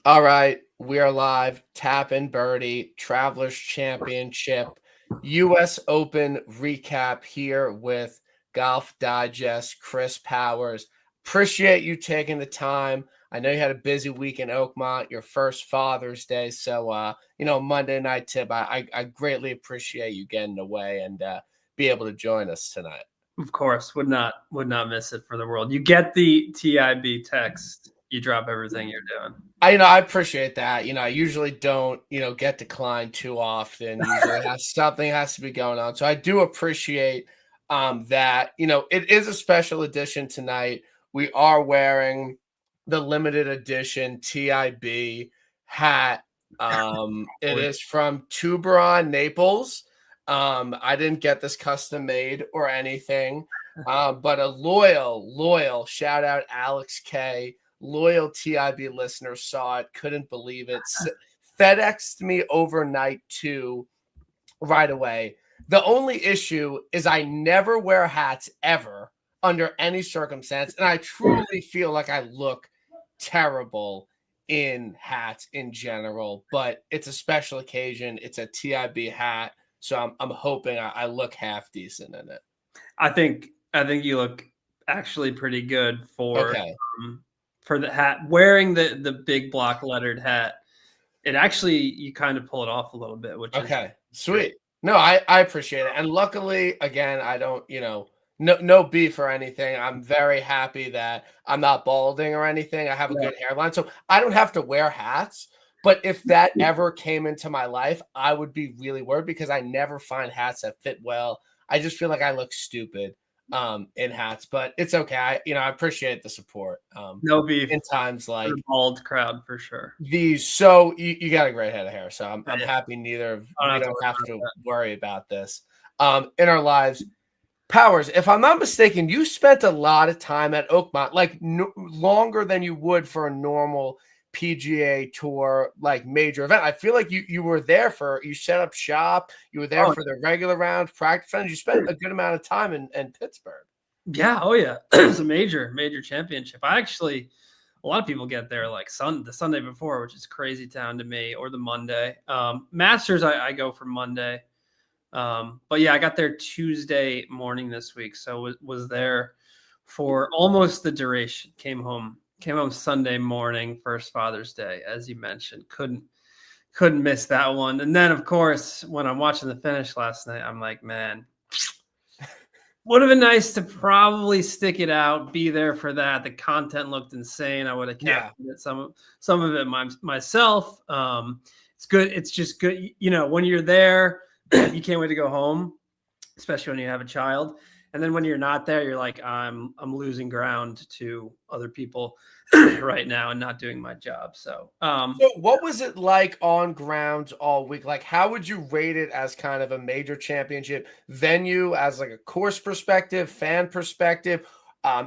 All right, we are live. Tap in Birdie, Travelers Championship, U.S. Open recap here with Golf Digest, Chris Powers. Appreciate you taking the time. I know you had a busy week in Oakmont, your first Father's Day. So, Monday night tip, I greatly appreciate you getting away and be able to join us tonight. Of course, would not miss it for the world. You get the TIB text, you drop everything you're doing. I appreciate that. I usually don't, get declined too often. Usually something has to be going on. So I do appreciate that. It is a special edition tonight. We are wearing the limited edition TIB hat. It is from Tuberon, Naples. I didn't get this custom made or anything. But a loyal shout out Alex K, loyal TIB listener, saw it, couldn't believe it. FedExed me overnight too, right away. The only issue is I never wear hats ever under any circumstance, and I truly feel like I look terrible in hats in general. But it's a special occasion. It's a TIB hat, so I'm hoping I look half decent in it. I think you look actually pretty good for the hat. Wearing the big block lettered hat, it actually, you kind of pull it off a little bit, which is sweet. Great. No, I appreciate it. And luckily, again, I don't, no beef or anything. I'm very happy that I'm not balding or anything. I have a good hairline, so I don't have to wear hats. But if that ever came into my life, I would be really worried because I never find hats that fit well. I just feel like I look stupid in hats, but it's okay. I appreciate the support. No beef in times like the bald crowd for sure. So you got a great head of hair, so I'm happy we don't have to worry about this in our lives. Powers, if I'm not mistaken, you spent a lot of time at Oakmont, like longer than you would for a normal PGA Tour like major event. I feel like you were there you set up shop, you were there for the regular rounds, practice rounds. You spent a good amount of time in Pittsburgh. Yeah, oh yeah, it was a major championship. A lot of people get there like the Sunday before, which is crazy town to me, or the Monday. Masters, I go for Monday. But yeah, I got there Tuesday morning this week, so was there for almost the duration. Came home Sunday morning, first Father's Day, as you mentioned. Couldn't miss that one. And then, of course, when I'm watching the finish last night, I'm like, man, would have been nice to probably stick it out, be there for that. The content looked insane. I would have captured it, some of it myself. It's good. It's just good. When you're there, you can't wait to go home, especially when you have a child. And then when you're not there, you're like, I'm losing ground to other people right now and not doing my job. So what was it like on grounds all week? Like, how would you rate it as kind of a major championship venue, as like a course perspective, fan perspective,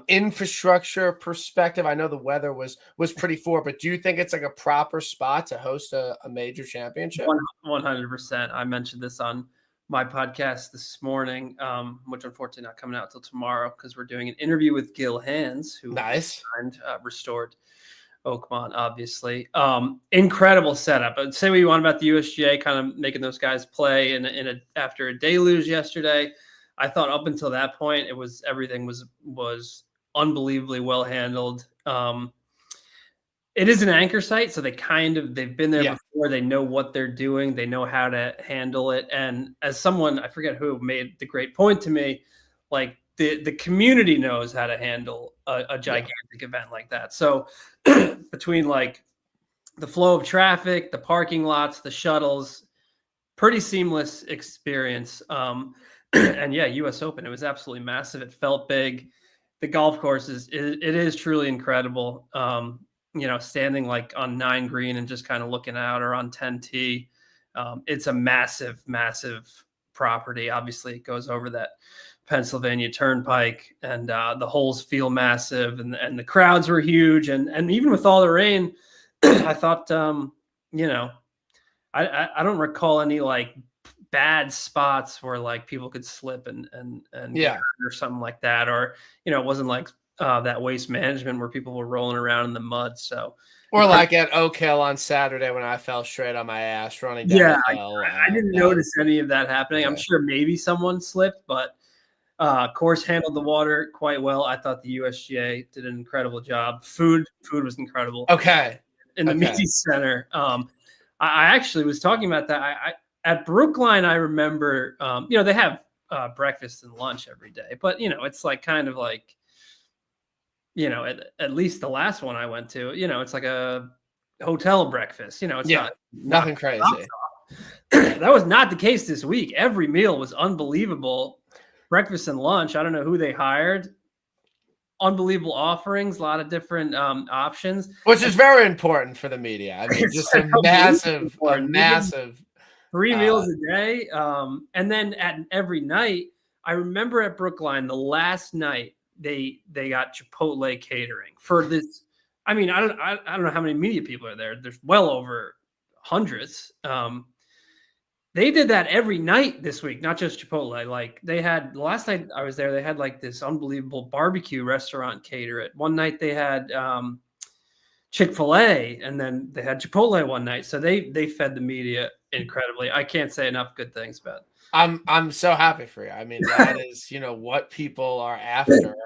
infrastructure perspective? I know the weather was pretty poor, but do you think it's like a proper spot to host a major championship? 100%. I mentioned this on my podcast this morning, which unfortunately not coming out till tomorrow because we're doing an interview with Gil Hands, who restored Oakmont, obviously. Incredible setup. I'd say what you want about the USGA, kind of making those guys play after a deluge yesterday. I thought up until that point, everything was unbelievably well handled. It is an anchor site, so they've been there before. They know what they're doing. They know how to handle it. And as someone, I forget who made the great point to me, like the community knows how to handle a gigantic event like that. So between like the flow of traffic, the parking lots, the shuttles, pretty seamless experience. And yeah, US Open, it was absolutely massive. It felt big. The golf course it is truly incredible. Standing like on 9 green and just kind of looking out, or on 10T. It's a massive, massive property. Obviously, it goes over that Pennsylvania Turnpike, and the holes feel massive, and the crowds were huge. And even with all the rain, I thought, I don't recall any like bad spots where like people could slip and or something like that, or it wasn't like that Waste Management where people were rolling around in the mud. So, or like at Oak Hill on Saturday when I fell straight on my ass running down the hill. I didn't notice any of that happening. Yeah. I'm sure maybe someone slipped, but course handled the water quite well. I thought the USGA did an incredible job. Food was incredible. Okay. In the media center. I actually was talking about that. I at Brookline, I remember, they have breakfast and lunch every day, but it's like kind of like, at least the last one I went to, it's like a hotel breakfast. It's nothing crazy. That was not the case this week. Every meal was unbelievable. Breakfast and lunch. I don't know who they hired. Unbelievable offerings, a lot of different options, which is very important for the media. I mean, just a massive 3 meals a day. And then at every night, I remember at Brookline, the last night they got Chipotle catering for this. I mean, I don't know how many media people are there. There's well over hundreds. They did that every night this week, not just Chipotle. Like they had last night I was there, they had like this unbelievable barbecue restaurant cater it. One night they had Chick-fil-A, and then they had Chipotle one night. So they fed the media incredibly. I can't say enough good things about it. I'm so happy for you. I mean, that is, what people are after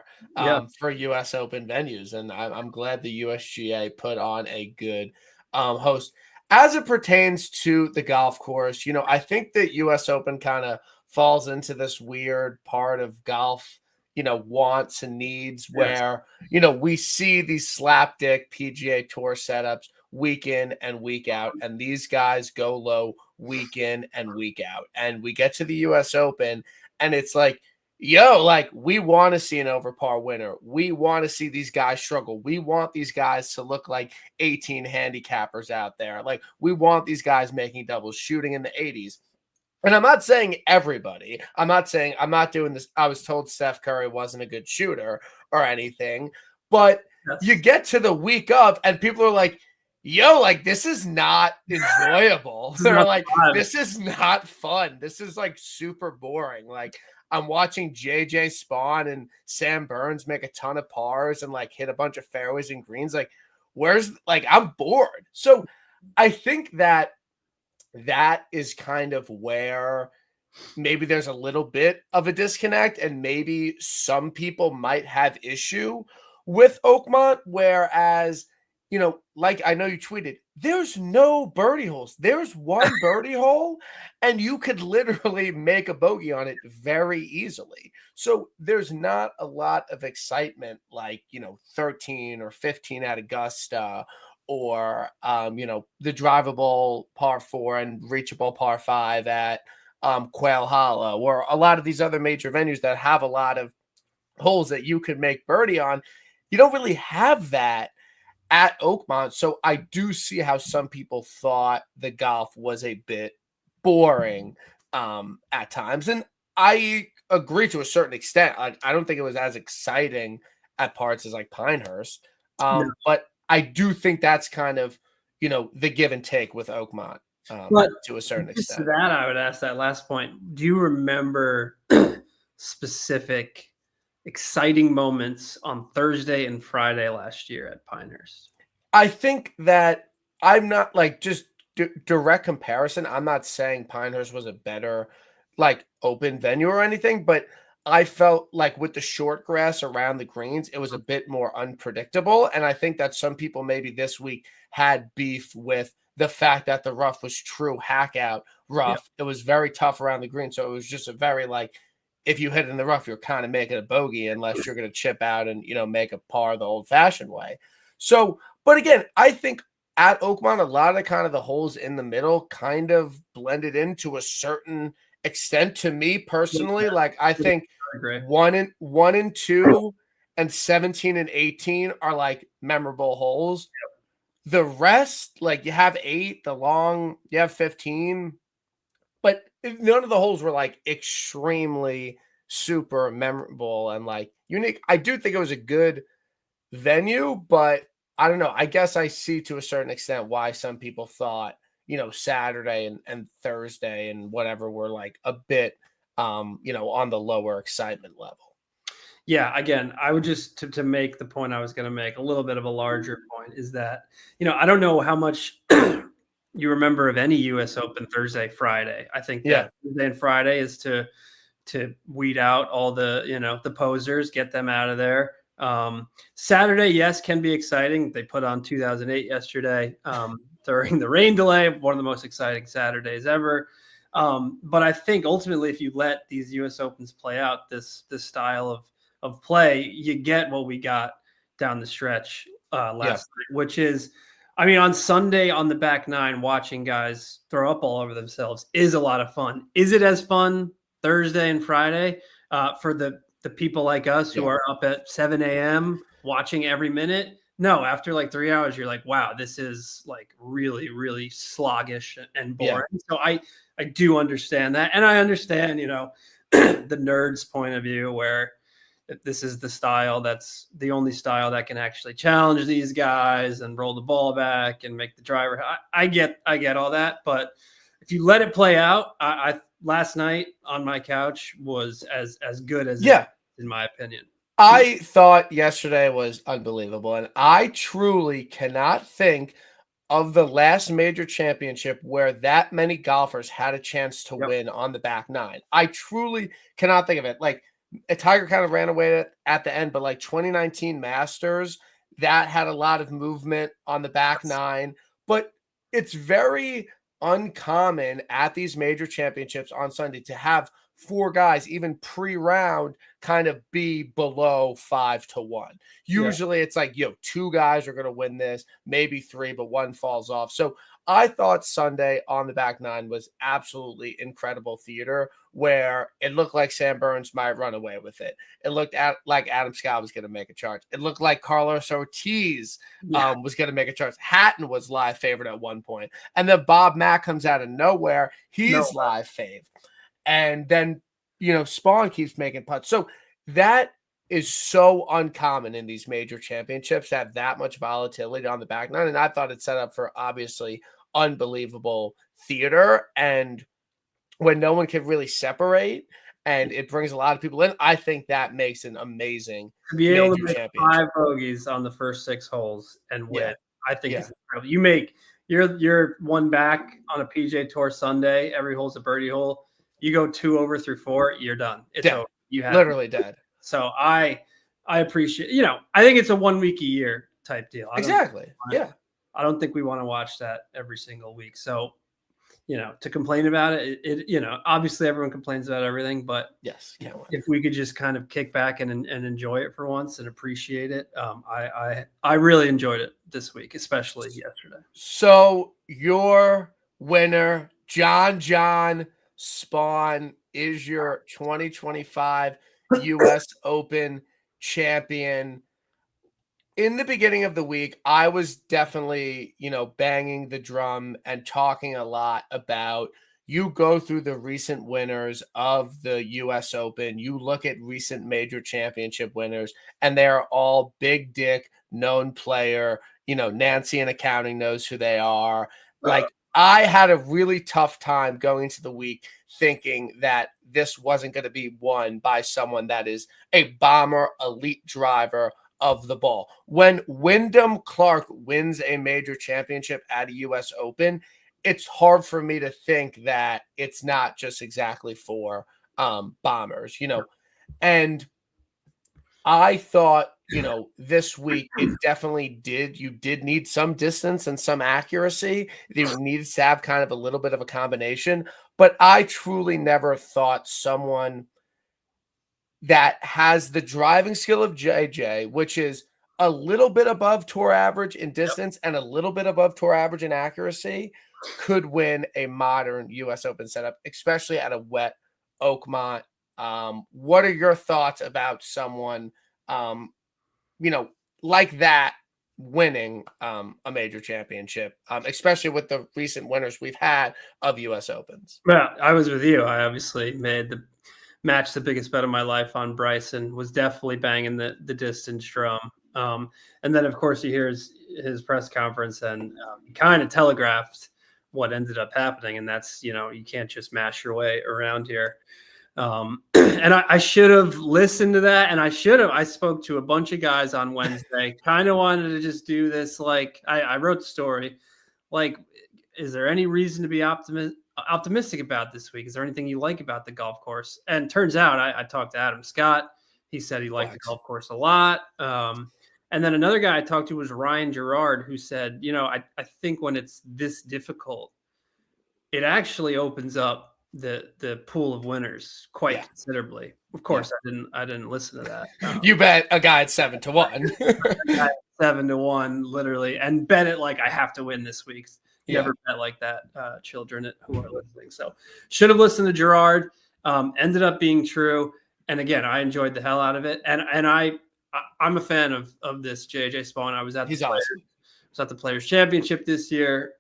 for US Open venues. And I'm glad the USGA put on a good host. As it pertains to the golf course, I think that US Open kind of falls into this weird part of golf, wants and needs where, we see these slapdick PGA Tour setups week in and week out, and these guys go low week in and week out. And we get to the US Open and it's like, we want to see an over par winner. We want to see these guys struggle. We want these guys to look like 18 handicappers out there. Like we want these guys making doubles, shooting in the 80s. And I'm not saying everybody. I'm not doing this. I was told Steph Curry wasn't a good shooter or anything, but you get to the week of and people are like, this is not enjoyable. They're like, this is not fun. This is like super boring. Like I'm watching JJ Spawn and Sam Burns make a ton of pars and like hit a bunch of fairways and greens. Like, I'm bored. So I think that is kind of where maybe there's a little bit of a disconnect, and maybe some people might have issue with Oakmont, whereas like I know you tweeted, there's no birdie holes. There's one birdie hole, and you could literally make a bogey on it very easily. So there's not a lot of excitement like, 13 or 15 at Augusta, or, the drivable par 4 and reachable par 5 at Quail Hollow, or a lot of these other major venues that have a lot of holes that you could make birdie on. You don't really have that at Oakmont. So I do see how some people thought the golf was a bit boring at times. And I agree to a certain extent. I don't think it was as exciting at parts as like Pinehurst. No. But I do think that's kind of, the give and take with Oakmont to a certain extent. To that, I would ask that last point. Do you remember specific exciting moments on Thursday and Friday last year at Pinehurst? I think that I'm not like just direct comparison. I'm not saying Pinehurst was a better like open venue or anything, but I felt like with the short grass around the greens, it was a bit more unpredictable. And I think that some people maybe this week had beef with the fact that the rough was true hack out rough. Yeah. It was very tough around the green. So it was just a very like, if you hit in the rough, you're kind of making a bogey unless you're going to chip out and, make a par the old fashioned way. So, but again, I think at Oakmont, a lot of kind of the holes in the middle kind of blended into a certain extent to me personally. Yeah. Like I think 1 and 2 and 17 and 18 are like memorable holes. Yep. The rest, like you have 8, the long, you have 15, but none of the holes were like extremely super memorable and like unique. I do think it was a good venue, but I don't know. I guess I see to a certain extent why some people thought, Saturday and Thursday and whatever were like a bit, on the lower excitement level. Yeah, again, I would just to make the point I was going to make, a little bit of a larger point, is that, I don't know how much you remember of any US Open Thursday, Friday. I think that Thursday and Friday is to weed out all the, the posers, get them out of there. Saturday, yes, can be exciting. They put on 2008 yesterday during the rain delay, one of the most exciting Saturdays ever. But I think ultimately, if you let these US Opens play out this style of play, you get what we got down the stretch last night, which is, I mean, on Sunday on the back nine, watching guys throw up all over themselves is a lot of fun. Is it as fun Thursday and Friday for the people like us who are up at 7 a.m. watching every minute? No, after like 3 hours, you're like, wow, this is like really, really sluggish and boring. So I do understand that. And I understand, the nerd's point of view where this is the style that's the only style that can actually challenge these guys and roll the ball back and make the driver. I get all that, but if you let it play out, I last night on my couch was as good as it, in my opinion. I thought yesterday was unbelievable, and I truly cannot think of the last major championship where that many golfers had a chance to win on the back nine. I truly cannot think of it. Like, Tiger kind of ran away at the end, but like 2019 Masters, that had a lot of movement on the back nine. But it's very uncommon at these major championships on Sunday to have four guys, even pre-round, kind of be below 5-1. Usually it's like, two guys are going to win this, maybe three, but one falls off. So I thought Sunday on the back nine was absolutely incredible theater, where it looked like Sam Burns might run away with it. It looked like Adam Scott was going to make a charge. It looked like Carlos Ortiz was going to make a charge. Hatton was live favorite at one point. And then Bob Mack comes out of nowhere. He's live fave. And then, Spawn keeps making putts. So that is so uncommon in these major championships to have that much volatility on the back nine. And I thought it set up for obviously unbelievable theater. And when no one can really separate and it brings a lot of people in, I think that makes an amazing to be able to make 5 bogeys on the first 6 holes and win. I think it's incredible. You make you're one back on a PJ Tour Sunday. Every hole's a birdie hole. You go 2 over through 4, you're done. It's dead. over. You have literally dead. So I appreciate. I think it's a 1 week a year type deal. Exactly. I don't think we want to watch that every single week. So, to complain about it, obviously everyone complains about everything, but if we could just kind of kick back and enjoy it for once and appreciate it, I really enjoyed it this week, especially yesterday. So your winner, John Spawn, is your 2025 U.S. Open champion. In the beginning of the week, I was definitely, banging the drum and talking a lot about, you go through the recent winners of the U.S. Open, you look at recent major championship winners, and they're all big dick, known player. Nancy in accounting knows who they are. Like, I had a really tough time going into the week thinking that this wasn't going to be won by someone that is a bomber, elite driver of the ball. When Wyndham Clark wins a major championship at a U.S. Open, it's hard for me to think that it's not just exactly for bombers, and I thought, this week it definitely did. You did need some distance and some accuracy. You needed to have kind of a little bit of a combination, but I truly never thought someone that has the driving skill of JJ, which is a little bit above tour average in distance and a little bit above tour average in accuracy, could win a modern U.S. Open setup, especially at a wet Oakmont. What are your thoughts about someone, like that winning a major championship, especially with the recent winners we've had of U.S. Opens? Well, I was with you. I obviously made the biggest bet of my life on Bryson, was definitely banging the distance drum. And then, of course, he hears his press conference and he kind of telegraphed what ended up happening. And that's, you can't just mash your way around here. And I should have listened to that. And I spoke to a bunch of guys on Wednesday, kind of wanted to just do this. Like I wrote the story, like, is there any reason to be optimistic about this week? Is there anything you like about the golf course? And turns out I talked to Adam Scott. He said he liked the golf course a lot. And then another guy I talked to was Ryan Gerard, who said, I think when it's this difficult, it actually opens up the pool of winners quite considerably. Of course, I didn't listen to that. You bet a guy at 7-1. 7-1, literally, and bet it like I have to win this week. Never bet like that, children who are listening. So should have listened to Gerard. Ended up being true. And again, I enjoyed the hell out of it. And I'm a fan of this JJ Spawn. I was at the Players Championship this year.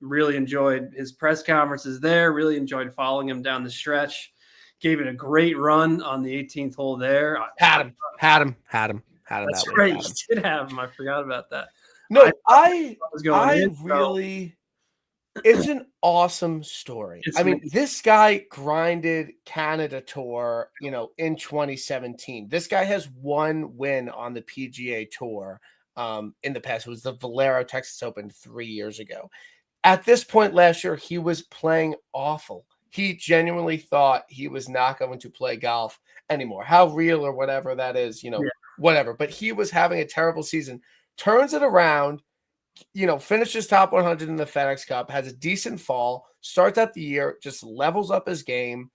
Really enjoyed his press conferences there. Really enjoyed following him down the stretch. Gave it a great run on the 18th hole there. Had him. That's right. You did have him. I forgot about that. No, it's an awesome story. This guy grinded Canada Tour, in 2017. This guy has one win on the PGA Tour in the past. It was the Valero Texas Open 3 years ago. At this point last year, he was playing awful. He genuinely thought he was not going to play golf anymore. How real or whatever that is, whatever. But he was having a terrible season. Turns it around, finishes top 100 in the FedEx Cup, has a decent fall, starts out the year, just levels up his game,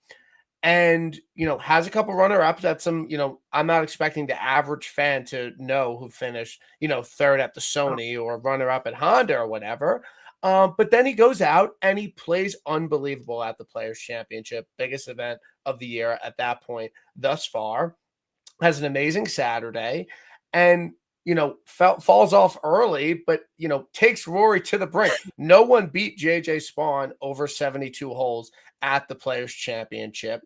and, has a couple runner-ups at some, I'm not expecting the average fan to know who finished, third at the Sony or runner-up at Honda or whatever. But then he goes out and he plays unbelievable at the Players Championship, biggest event of the year at that point thus far, has an amazing Saturday, and falls off early, but, takes Rory to the brink. No one beat JJ Spawn over 72 holes at the Players Championship.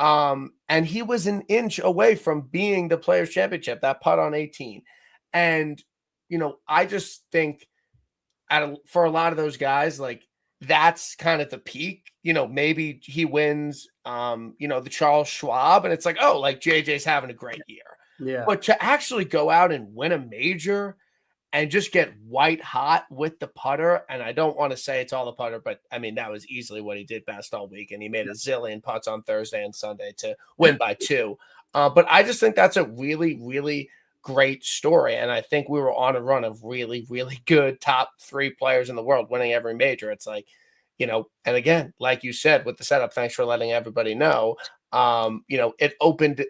And he was an inch away from being the Players Championship, that putt on 18. And, I just think for a lot of those guys, like, that's kind of the peak. Maybe he wins, the Charles Schwab, and it's like, oh, like JJ's having a great year. Yeah. But to actually go out and win a major and just get white hot with the putter, and I don't want to say it's all the putter, but that was easily what he did best all week. And he made a zillion putts on Thursday and Sunday to win by 2. But I just think that's a really, really great story. And I think we were on a run of really, really good top 3 players in the world winning every major. It's like, and again, like you said, with the setup, thanks for letting everybody know, it opened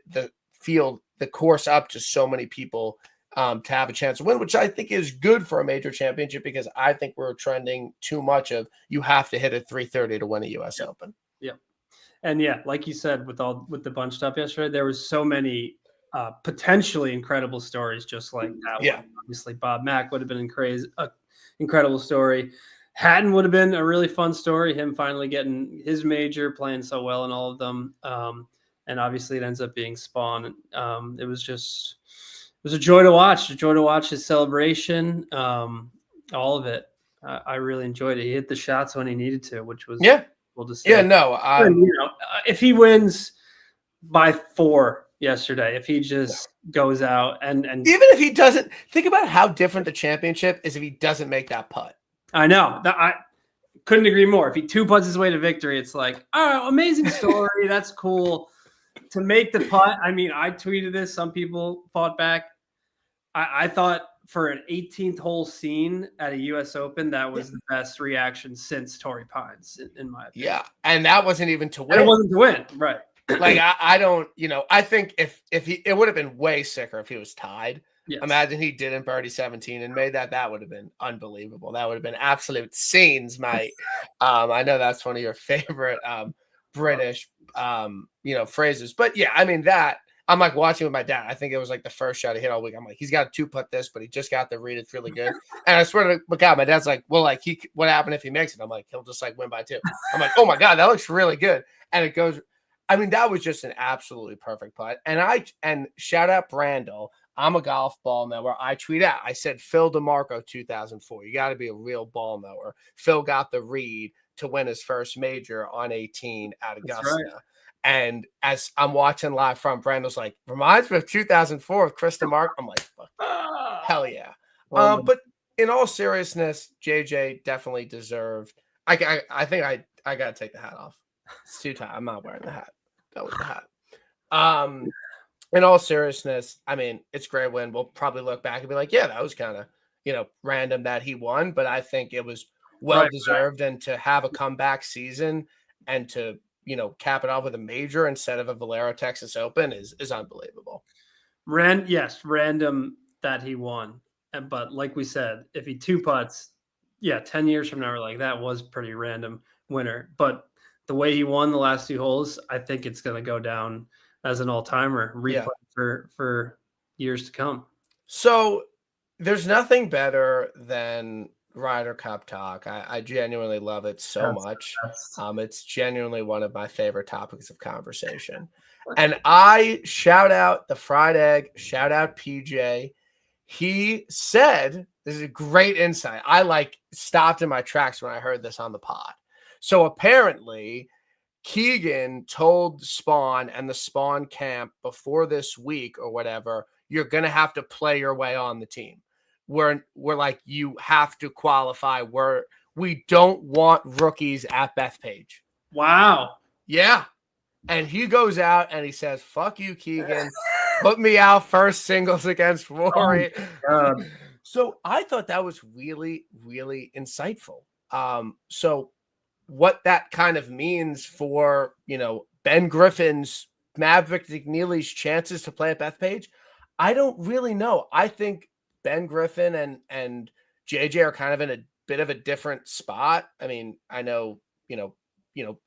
the course up to so many people to have a chance to win, which I think is good for a major championship, because I think we're trending too much of you have to hit a 330 to win a U.S. Open. Yeah. And like you said, with the bunch stuff yesterday, there was so many potentially incredible stories just like that one. Obviously, Bob Mack would have been incredible story. Hatton would have been a really fun story, him finally getting his major, playing so well in all of them. And obviously it ends up being Spawn. It was a joy to watch his celebration. All of it. I really enjoyed it. He hit the shots when he needed to, which was cool to see. Yeah, no. If he wins by 4 yesterday, if he just goes out and even if he doesn't, think about how different the championship is if he doesn't make that putt. I know. I couldn't agree more. If he 2-putts his way to victory, it's like, oh, amazing story. That's cool. To make the putt, I tweeted this. Some people fought back. I thought for an 18th hole scene at a U.S. Open, that was the best reaction since Torrey Pines, in my opinion. Yeah, and that wasn't even to win. And it wasn't to win, right? Like I don't, I think if it would have been way sicker if he was tied. Yes. Imagine he didn't birdie 17 and made that would have been unbelievable. That would have been absolute scenes, mate. I know that's one of your favorite British phrases. But that I'm like watching with my dad. I think it was like the first shot he hit all week. I'm like, he's got to 2-putt this, but he just got the read. It's really good. And I swear to God, my dad's like, well, like what happened if he makes it? I'm like, he'll just like win by 2. I'm like, oh my God, that looks really good. And it goes, that was just an absolutely perfect putt. And shout out Brandel. I'm a golf ball knower. I tweet out. I said Phil DeMarco 2004. You got to be a real ball knower. Phil got the read to win his first major on 18 at Augusta. Right. And as I'm watching live from, Brando's like, reminds me of 2004 with Krista Mark. I'm like, fuck, hell yeah. But in all seriousness, JJ definitely deserved. I think I got to take the hat off. It's too tight. I'm not wearing the hat. Go with the hat. In all seriousness, I mean, it's a great win. We'll probably look back and be like, yeah, that was kind of, random that he won, but I think it was well deserved. And to have a comeback season and to, cap it off with a major instead of a Valero Texas Open is unbelievable. Random that he won. But like we said, if he two putts, 10 years from now, we're like, that was pretty random winner. But the way he won the last 2 holes, I think it's going to go down as an all-timer replay for years to come. So there's nothing better than Ryder Cup talk. I genuinely love it so much. It's genuinely one of my favorite topics of conversation. And I shout out the Fried Egg, shout out PJ. He said, this is a great insight. I stopped in my tracks when I heard this on the pod. So apparently Keegan told Spawn and the Spawn camp before this week or whatever, you're going to have to play your way on the team. We're like, you have to qualify. We don't want rookies at Bethpage. Wow. Yeah. And he goes out and he says, fuck you, Keegan. Put me out first singles against Rory. So I thought that was really, really insightful. So what that kind of means for, Ben Griffin's, Maverick McNeely's chances to play at Bethpage, I don't really know. I think Ben Griffin and JJ are kind of in a bit of a different spot. I mean, I know,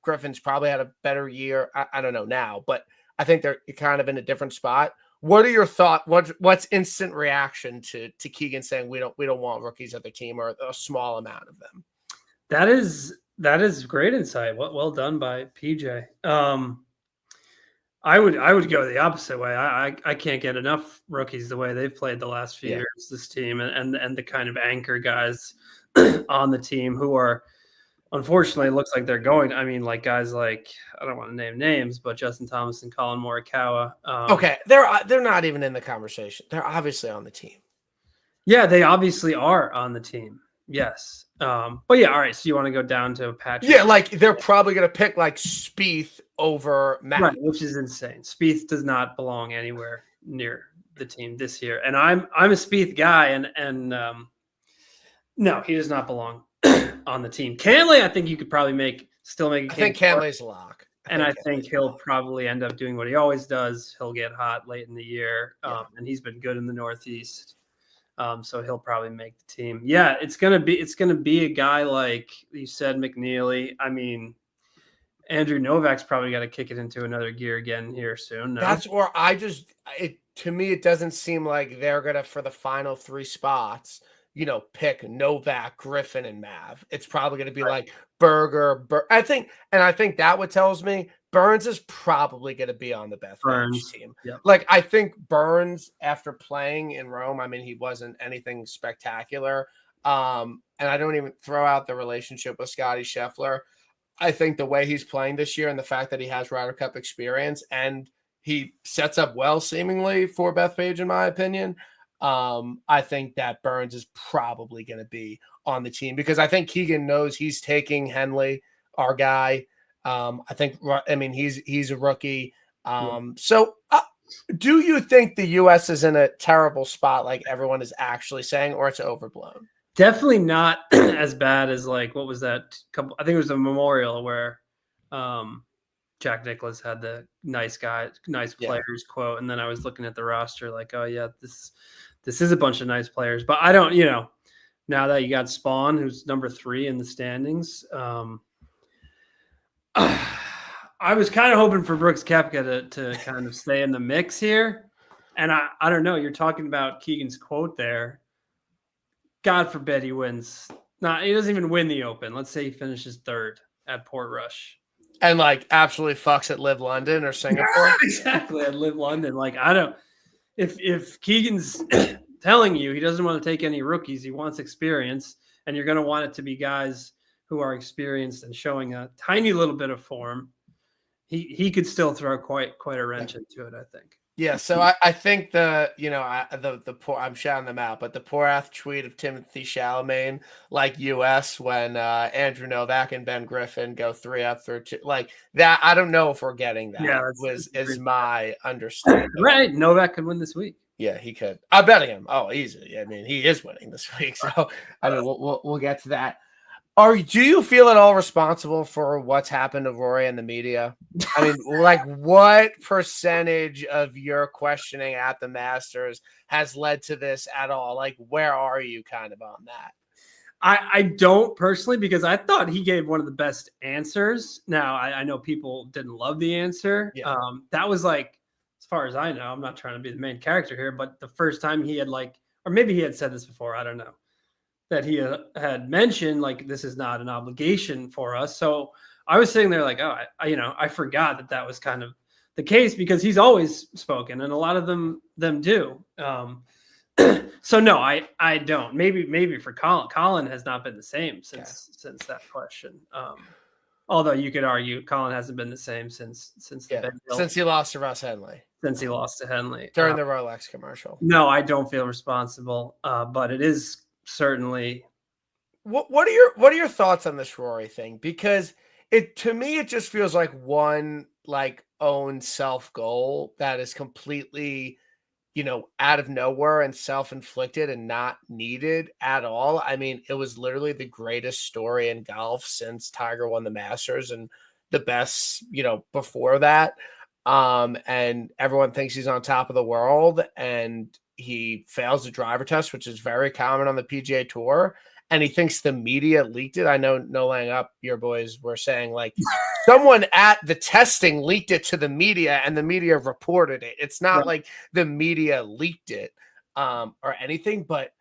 Griffin's probably had a better year. I don't know now, but I think they're kind of in a different spot. What are your thoughts? What's instant reaction to Keegan saying we don't want rookies at the team or a small amount of them? That is great insight. Well done by PJ. I would go the opposite way. I can't get enough rookies the way they've played the last few years, this team, and the kind of anchor guys on the team who are, unfortunately, it looks like they're going. I mean, like guys like, I don't want to name names, but Justin Thomas and Colin Morikawa. Okay, they're not even in the conversation. They're obviously on the team. Yeah, they obviously are on the team. Yes. But yeah, all right. So you want to go down to Patrick? Yeah, like they're probably going to pick like Spieth over Matt. Right, which is insane. Spieth does not belong anywhere near the team this year. And I'm a Spieth guy, and no, he does not belong on the team. Cantlay, I think you could probably still make a case. I think Cantlay's a lock. I think he'll probably end up doing what he always does. He'll get hot late in the year, and he's been good in the Northeast. So he'll probably make the team. Yeah, it's gonna be a guy like you said, McNeely. I mean, Andrew Novak's probably got to kick it into another gear again here soon. No? That's where to me, it doesn't seem like they're gonna, for the final 3 spots, pick Novak, Griffin, and Mav. It's probably gonna be like Berger. I think that what tells me Burns is probably going to be on the Bethpage team. Yep. Like, I think Burns, after playing in Rome, I mean, he wasn't anything spectacular. And I don't even throw out the relationship with Scotty Scheffler. I think the way he's playing this year and the fact that he has Ryder Cup experience and he sets up well, seemingly, for Bethpage, in my opinion, I think that Burns is probably going to be on the team because I think Keegan knows he's taking Henley, our guy. He's a rookie. So do you think the U.S. is in a terrible spot like everyone is actually saying, or it's overblown? Definitely not as bad as like, what was that couple? I think it was a Memorial where Jack Nicklaus had the nice players quote. And then I was looking at the roster like, oh yeah, this is a bunch of nice players, but I don't, now that you got Spawn, who's number 3 in the standings, I was kind of hoping for Brooks Koepka to kind of stay in the mix here. And I don't know. You're talking about Keegan's quote there. God forbid he wins. He doesn't even win the Open. Let's say he finishes 3rd at Portrush. And like absolutely fucks at Live London or Singapore. Exactly, at Live London. Like, I don't – if Keegan's telling you he doesn't want to take any rookies, he wants experience, and you're going to want it to be guys – who are experienced and showing a tiny little bit of form, he could still throw quite a wrench into it, I think. Yeah, so I think the poor, I'm shouting them out, but the Porath tweet of Timothy Chalamet, like US, when Andrew Novak and Ben Griffin go 3 after 2, like that. I don't know if we're getting that. Yeah, is my understanding. Right, Novak could win this week. Yeah, he could. I'm betting him. Oh, easy. I mean, he is winning this week, so I mean, we'll get to that. Do you feel at all responsible for what's happened to Rory and the media? I mean, like, what percentage of your questioning at the Masters has led to this at all? Like, where are you kind of on that? I don't personally, because I thought he gave one of the best answers. Now, I know people didn't love the answer. Yeah. That was like, as far as I know, I'm not trying to be the main character here, but the first time he had or maybe he had said this before, I don't know, that he had mentioned, like, this is not an obligation for us. So I was sitting there like, oh, I forgot that was kind of the case, because he's always spoken, and a lot of them do. So no, I don't. Maybe for Colin has not been the same since that question. Although you could argue Colin hasn't been the same since he lost to Russ Henley. Since he lost to Henley during the Rolex commercial. No, I don't feel responsible, but it is certainly. What are your thoughts on this Rory thing? Because to me it just feels like one own self goal that is completely, out of nowhere and self-inflicted and not needed at all. I mean, it was literally the greatest story in golf since Tiger won the Masters, and the best, before that. And everyone thinks he's on top of the world, and he fails the driver test, which is very common on the PGA Tour. And he thinks the media leaked it. I know No Laying Up, your boys were saying, like, someone at the testing leaked it to the media and the media reported it. It's not like the media leaked it or anything, but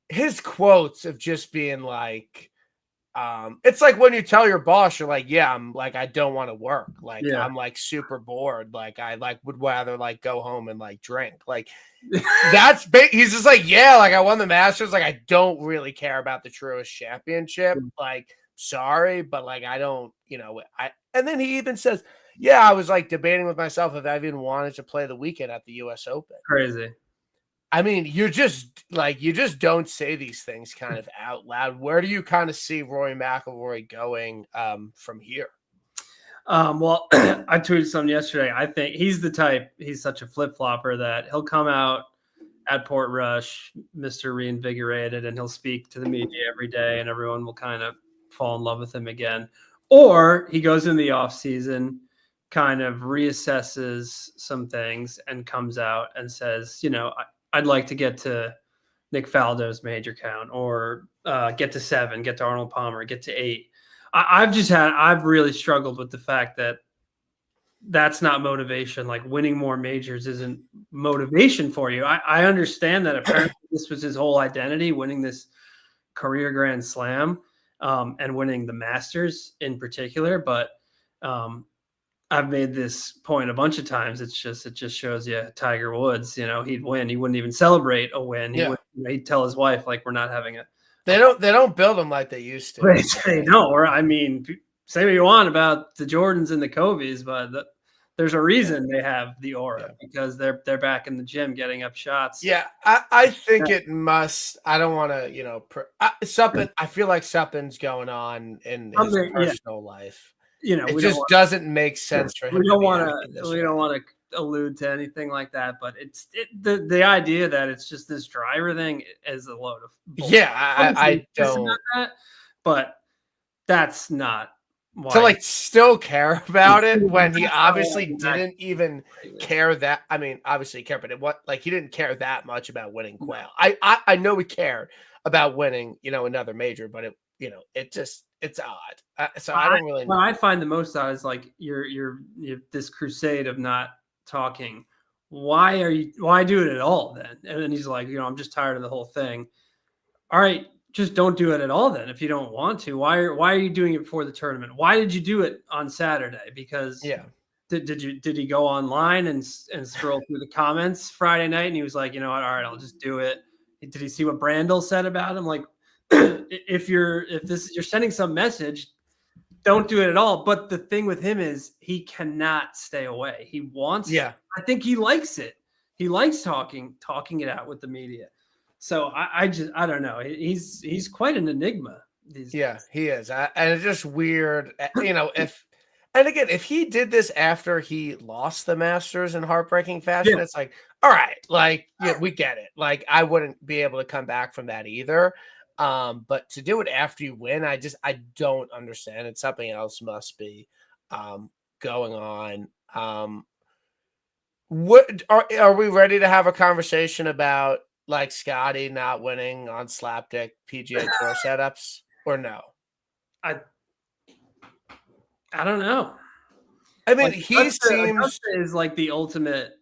his quotes of just being like, it's like when you tell your boss, you're like, yeah, I don't want to work. I'm super bored. I would rather go home and drink. That's big. He's just like, yeah, I won the Masters. I don't really care about the Truist Championship. Sorry, but I don't, and then he even says, yeah, I was debating with myself if I even wanted to play the weekend at the US Open. Crazy. I mean, you just don't say these things kind of out loud. Where do you kind of see Rory McIlroy going from here? Well, I tweeted something yesterday. I think he's the type, he's such a flip-flopper that he'll come out at Portrush, Mr. Reinvigorated, and he'll speak to the media every day, and everyone will kind of fall in love with him again. Or he goes in the off season, kind of reassesses some things, and comes out and says, I'd like to get to Nick Faldo's major count, or get to 7, get to Arnold Palmer, get to 8. I've really struggled with the fact that that's not motivation. Winning more majors isn't motivation for you. I understand that apparently this was his whole identity, winning this career Grand Slam and winning the Masters in particular. But I've made this point a bunch of times. It just shows you Tiger Woods, he'd win. He wouldn't even celebrate a win. He'd tell his wife, we're not having a. They don't build them like they used to. They don't. Or I mean, say what you want about the Jordans and the Kobe's, but there's a reason they have the aura, because they're back in the gym getting up shots. Yeah, I think it must. I don't want to, something. I feel like something's going on in his personal life. It just doesn't make sense for him. We don't want to allude to anything like that, but the idea that it's just this driver thing is a load of bullshit. Yeah, I don't. That, but that's not why. To still care about it when he obviously didn't even care that. I mean, obviously he cared, but he didn't care that much about winning Quail. I know he cared about winning, another major, but it's odd. So I don't really know. What I find the most odd is you're this crusade of not talking. Why do it at all then? And then he's like, I'm just tired of the whole thing. All right, just don't do it at all then. If you don't want to, why are you doing it before the tournament? Why did you do it on Saturday? Because did he go online and scroll through the comments Friday night and he was like, all right, I'll just do it. Did he see what Brandel said about him? If you're sending some message, don't do it at all. But the thing with him is he cannot stay away. He wants. Yeah, I think he likes it. He likes talking it out with the media. So I don't know. He's quite an enigma. Yeah, he is. And it's just weird, and again, if he did this after he lost the Masters in heartbreaking fashion, it's like, all right, like, yeah, we get it. Like, I wouldn't be able to come back from that either. But to do it after you win, I don't understand it. Something else must be going on. What are we ready to have a conversation about, like, Scotty not winning on slapdick PGA Tour setups, or no? I don't know. I mean, he seems Augusta is like the ultimate,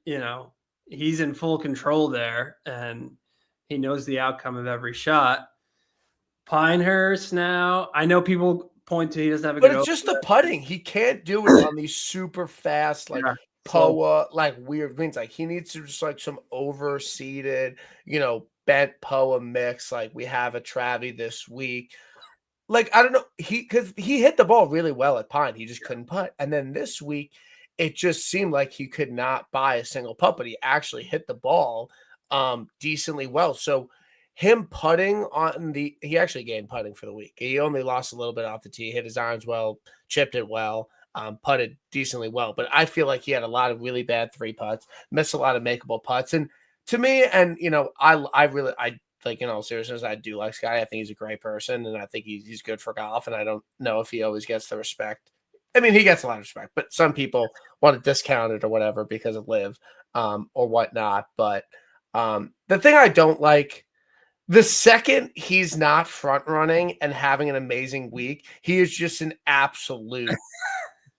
he's in full control there and he knows the outcome of every shot. Pinehurst now, I know people point to he doesn't have a good, but it's just the putting. He can't do it on these super fast, like POA, like weird greens. Like, he needs to just like some overseeded, bent POA mix. Like we have a Travie this week. Like, I don't know, because he hit the ball really well at Pine. He just couldn't putt. And then this week, it just seemed like he could not buy a single putt, but he actually hit the ball decently well. So him putting he actually gained putting for the week. He only lost a little bit off the tee, hit his irons well, chipped it well, putted decently well. But I feel like he had a lot of really bad 3 putts, missed a lot of makeable putts. And to me, and like, in all seriousness, I do like Scotty. I think he's a great person, and I think he's good for golf, and I don't know if he always gets the respect. I mean, he gets a lot of respect, but some people want to discount it or whatever because of Liv or whatnot. But the thing I don't like, the second he's not front running and having an amazing week, he is just an absolute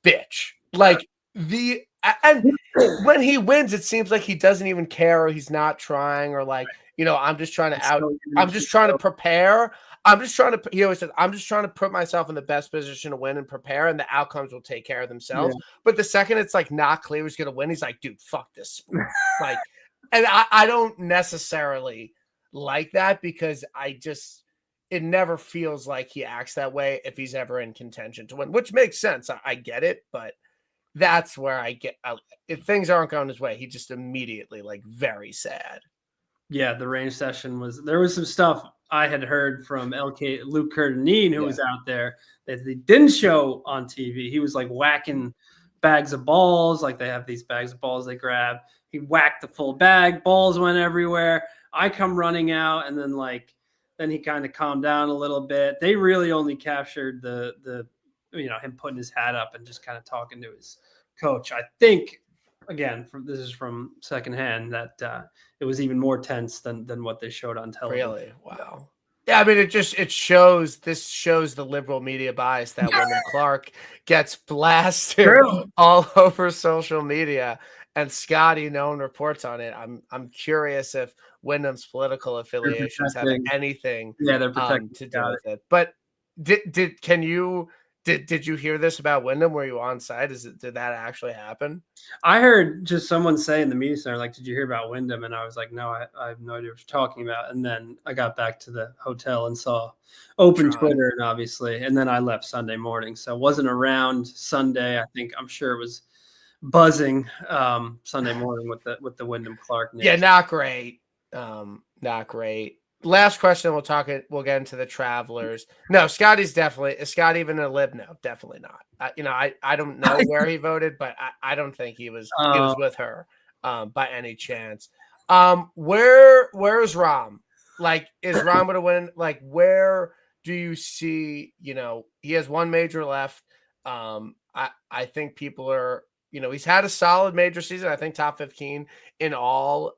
bitch. Like, and when he wins, it seems like he doesn't even care, or he's not trying, or like, I'm just trying to prepare. He always says, I'm just trying to put myself in the best position to win and prepare, and the outcomes will take care of themselves. Yeah. But the second it's like not clear who's going to win, he's like, dude, fuck this. Like, and I don't necessarily like that, because it never feels like he acts that way if he's ever in contention to win, which makes sense. I get it, but that's where I get, if things aren't going his way, he just immediately, like, very sad. Yeah, the range session there was some stuff I had heard from Luke Curtinine, who was out there, that they didn't show on TV. He was like whacking bags of balls, like they have these bags of balls they grab. He whacked the full bag, balls went everywhere. I come running out, and then he kind of calmed down a little bit. They really only captured the him putting his hat up and just kind of talking to his coach. I think, again, this is from secondhand, that it was even more tense than what they showed on television. Really? Wow. Yeah, I mean, it shows the liberal media bias that Wyndham Clark gets blasted all over social media, and Scotty, no one reports on it. I'm curious if Wyndham's political affiliations have anything to do with it. But did you hear this about Wyndham? Were you on site? Did that actually happen? I heard just someone say in the media center, like, did you hear about Wyndham? And I was like, no, I have no idea what you're talking about. And then I got back to the hotel and saw open Twitter, and obviously, and then I left Sunday morning. So it wasn't around Sunday. I'm sure it was buzzing Sunday morning with the Wyndham Clark news. Yeah, not great. Not great. Last question, we'll get into the Travelers. No, is Scott even a lib? No, definitely not. I don't know where he voted, but I don't think he was with her by any chance. Where is Rahm? Like, is Rahm going to win? Like, where do you see, he has one major left. I think people are, he's had a solid major season. I think top 15 in all,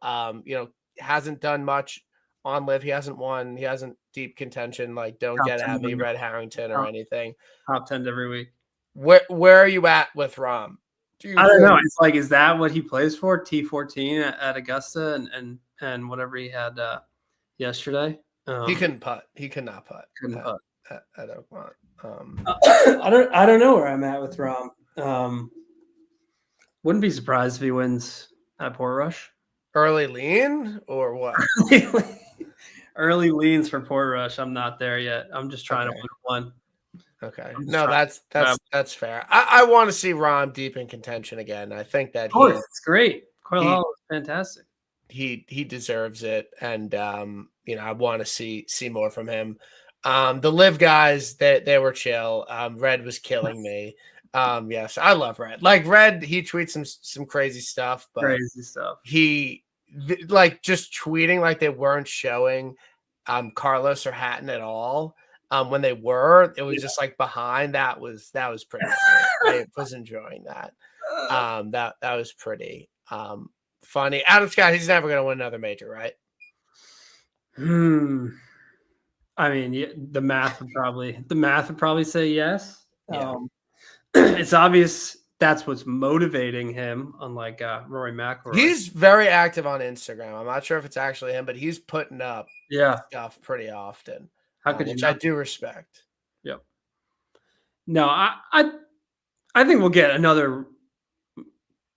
hasn't done much on Live. He hasn't won. He hasn't deep contention. Like, don't top get at me, Red Harrington or anything. Top 10 every week. Where are you at with Rahm? I don't know. It's like, is that what he plays for? T14 at Augusta and whatever he had yesterday. He couldn't putt. He could not putt. Couldn't putt. I don't want. I don't know where I'm at with Rahm. Wouldn't be surprised if he wins at Portrush. Early lean or what? Early leans for Portrush. I'm not there yet. I'm just trying to win one. Okay. No, that's fair. I want to see Rahm deep in contention again. I think that of course, it's great. Quail Hollow is fantastic. He deserves it, and I want to see more from him. The live guys, they were chill. Red was killing me. Yes, I love Red. Like Red, he tweets some crazy stuff, but he like just tweeting like they weren't showing Carlos or Hatton at all. When they were, it was just like behind. That was pretty funny. I was enjoying that. That was pretty funny. Adam Scott, he's never going to win another major, right? I mean, the math would probably say yes. Yeah. It's obvious that's what's motivating him, unlike Rory McIlroy. He's very active on Instagram. I'm not sure if it's actually him, but he's putting up stuff pretty often. How could which I do respect. Yep. No, I think we'll get another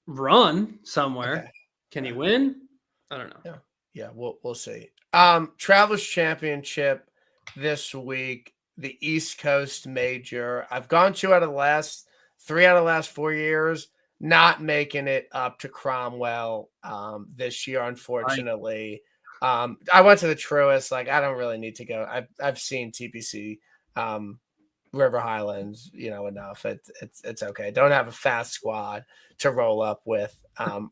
run somewhere. Okay. Can he win? I don't know. Yeah, we'll see. Travelers Championship this week, the East Coast Major. I've gone 3 out of the last 4 years, not making it up to Cromwell this year, unfortunately. I went to the Truist. Like, I don't really need to go. I've seen TPC, River Highlands, enough. It's okay. Don't have a fast squad to roll up with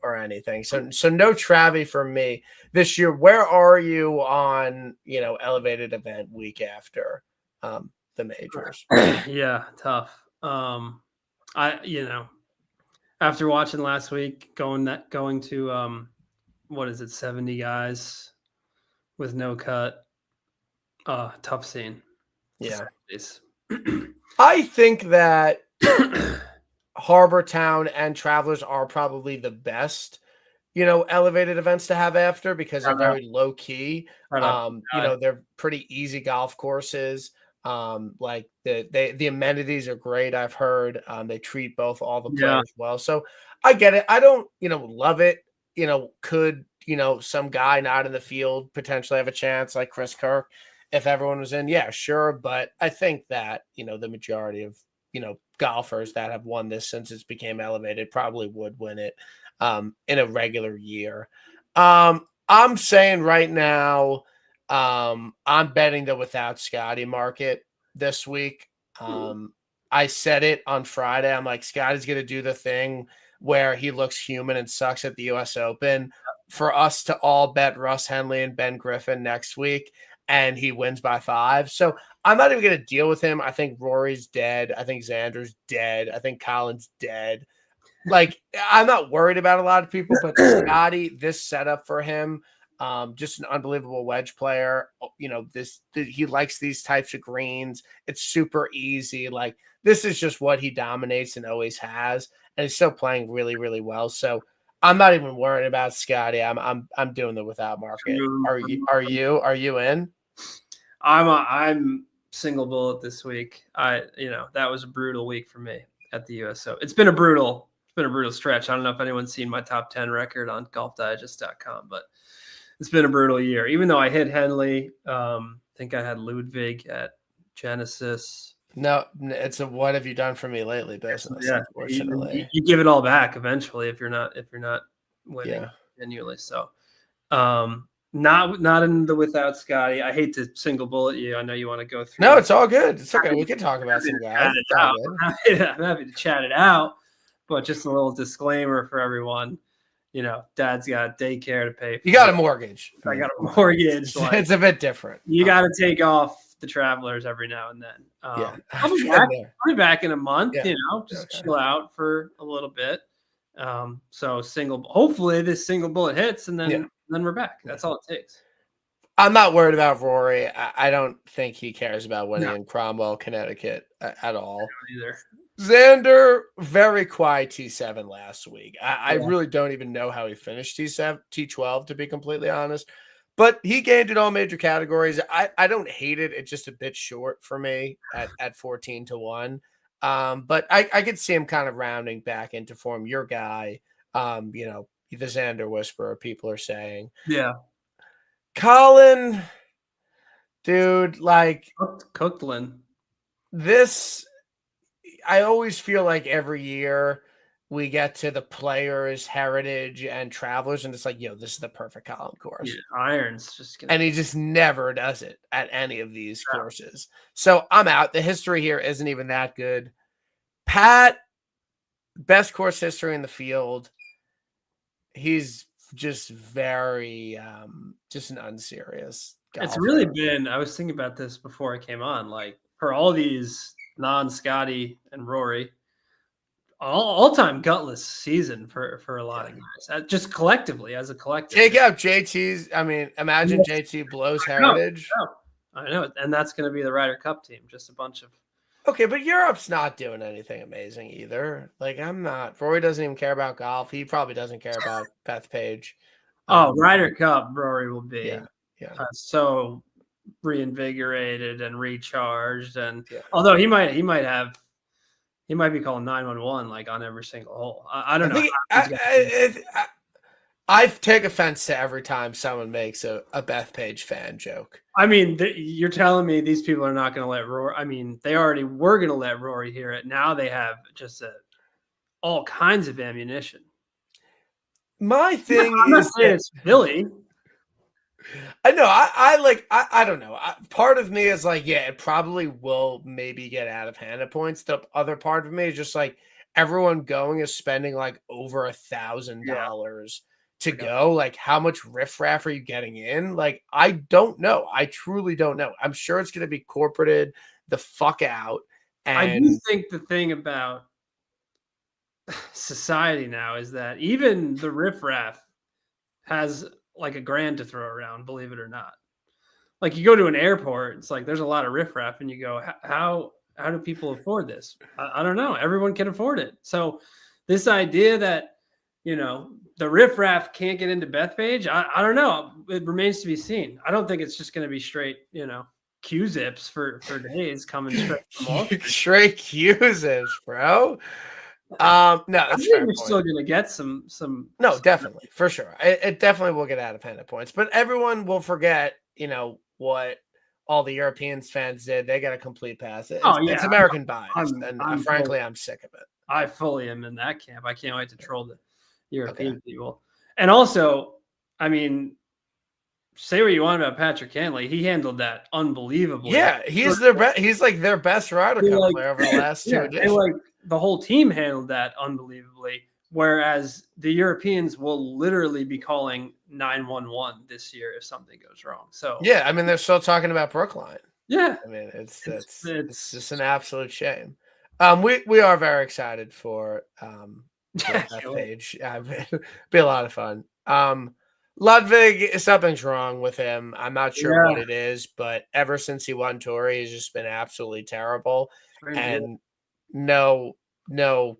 or anything. So no Travie for me this year. Where are you on elevated event week after the majors? Yeah, tough. After watching last week, going to what is it, 70 guys with no cut. Tough scene. Yeah. I think that Harbor Town and Travelers are probably the best, elevated events to have after, because they're very low key. They're pretty easy golf courses. Like the amenities are great. I've heard they treat all the players well. So I get it. I don't, love it. Could, some guy not in the field potentially have a chance like Chris Kirk if everyone was in? Yeah, sure. But I think that, the majority of, golfers that have won this since it became elevated probably would win it in a regular year. I'm saying right now, I'm betting the without Scotty market this week. I said it on Friday. I'm like, Scotty's going to do the thing where he looks human and sucks at the U.S. Open for us to all bet Russ Henley and Ben Griffin next week, and he wins by 5. So I'm not even going to deal with him. I think Rory's dead. I think Xander's dead. I think Colin's dead. Like, I'm not worried about a lot of people, but Scotty, this setup for him, just an unbelievable wedge player. He likes these types of greens. It's super easy. Like, this is just what he dominates and always has, and he's still playing really, really well. So I'm not even worried about Scotty. I'm doing the without market. Are you in? I'm single bullet this week. That was a brutal week for me at the US. So it's been a brutal stretch. I don't know if anyone's seen my top 10 record on golfdigest.com, but it's been a brutal year. Even though I hit Henley, I think I had Ludwig at Genesis. No, it's a what have you done for me lately business. Yeah, unfortunately, you give it all back eventually if you're not winning annually. So, not in the without Scotty. I hate to single bullet you. I know you want to go through. No, it's all good. It's okay. We can talk about some guys. I'm happy to chat it out, but just a little disclaimer for everyone. Dad's got daycare to pay for. You got a mortgage. I got a mortgage. It's a bit different. You got to take off the Travelers every now and then. I'll be back in a month. Just chill out for a little bit. Hopefully this single bullet hits, and then we're back. That's all it takes. I'm not worried about Rory. I don't think he cares about winning in Cromwell, Connecticut at all. Either. Xander, very quiet T7 last week. I really don't even know how he finished T12, to be completely honest. But he gained in all major categories. I don't hate it. It's just a bit short for me at 14-1. But I could see him kind of rounding back into form. Your guy, the Xander whisperer, people are saying. Yeah. Colin, dude, like Cookland. this, I always feel like every year we get to the Players, Heritage, and Travelers, and it's like, yo, this is the perfect column course. Yeah, Iron's just gonna. And he just never does it at any of these courses. So I'm out. The history here isn't even that good. Pat, best course history in the field. He's just very, just an unserious golfer. It's really been, I was thinking about this before I came on, like for all these non-Scotty and Rory, all-time gutless season for a lot of guys, just collectively as a collective. Take out JT's. I mean, imagine JT blows Heritage. I know, and that's going to be the Ryder Cup team. Just a bunch of. Okay, but Europe's not doing anything amazing either. Like, I'm not. Rory doesn't even care about golf. He probably doesn't care about Bethpage. Ryder Cup, Rory will be yeah. So reinvigorated and recharged, and although he might be calling 911 like on every single hole. I don't know. I take offense to every time someone makes a Bethpage fan joke. I mean, you're telling me these people are not going to let Rory. I mean, they already were going to let Rory hear it. Now they have just all kinds of ammunition. My thing I'm not saying it's Billy. I know. I don't know. Part of me is like, yeah, it probably will maybe get out of hand at points. The other part of me is just like everyone going is spending like over $1,000 to go. Like, how much riffraff are you getting in? Like, I don't know. I truly don't know. I'm sure it's going to be corporated the fuck out. And I do think the thing about society now is that even the riffraff has like $1,000 to throw around, believe it or not. Like, you go to an airport, it's like there's a lot of riffraff, and you go, how do people afford this? I don't know. Everyone can afford it. So this idea that, you know, the riffraff can't get into Bethpage, I don't know. It remains to be seen. I don't think it's just going to be straight, you know, Q-zips for days coming straight from Wall Street. Straight Q-zips, bro. No, I think we're still going to get some. No, definitely, for sure. It definitely will get out of hand at points, but everyone will forget, you know, what all the Europeans fans did. They got a complete pass. It's American bias, and frankly, I'm sick of it. I fully am in that camp. I can't wait to troll the European people. And also, I mean, say what you want about Patrick Cantlay, he handled that unbelievably. Yeah, he's their best. He's like their best Ryder Cup player over the last two editions. And like the whole team handled that unbelievably. Whereas the Europeans will literally be calling 911 this year if something goes wrong. So yeah, I mean, they're still talking about Brookline. Yeah, I mean, it's just an absolute shame. We are very excited for that page. Be a lot of fun. Ludwig, something's wrong with him. I'm not sure what it is, but ever since he won Tour, he's just been absolutely terrible. And no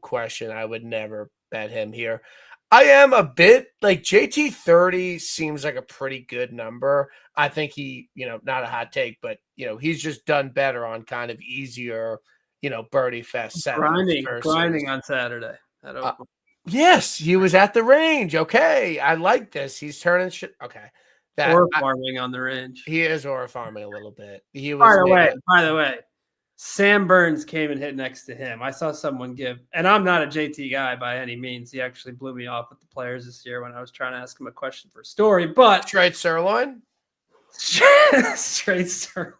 question, I would never bet him here. I am a bit like JT 30 seems like a pretty good number. I think he, you know, not a hot take, but you know, he's just done better on kind of easier, you know, birdie fest grinding on Saturday. Yes, he was at the range. Okay, I like this. He's turning shit. Okay, farming on the range. He is farming a little bit. He was. By the way, Sam Burns came and hit next to him. I saw someone give, and I'm not a JT guy by any means. He actually blew me off with the Players this year when I was trying to ask him a question for a story. But straight sirloin. Straight sirloin.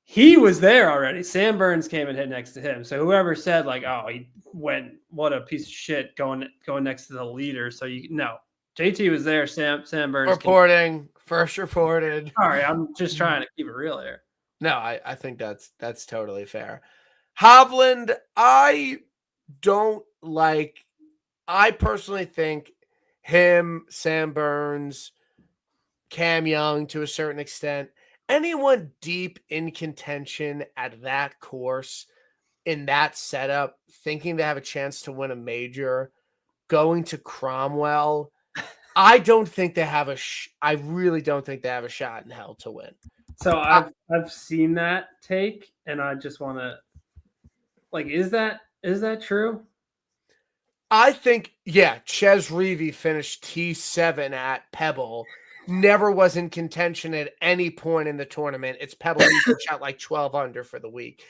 He was there already. Sam Burns came and hit next to him. So whoever said like, oh, he went, what a piece of shit going next to the leader. So JT was there. Sam Burns first reported. Sorry, I'm just trying to keep it real here. No, I think that's totally fair. Hovland, I personally think him, Sam Burns, Cam Young to a certain extent, anyone deep in contention at that course, in that setup, thinking they have a chance to win a major, going to Cromwell, I don't think they have I really don't think they have a shot in hell to win. So I've seen that take, and I just want to, like, is that true? I think, yeah, Ches Reavie finished T7 at Pebble never was in contention at any point in the tournament. It's Pebble Beach shot like 12 under for the week.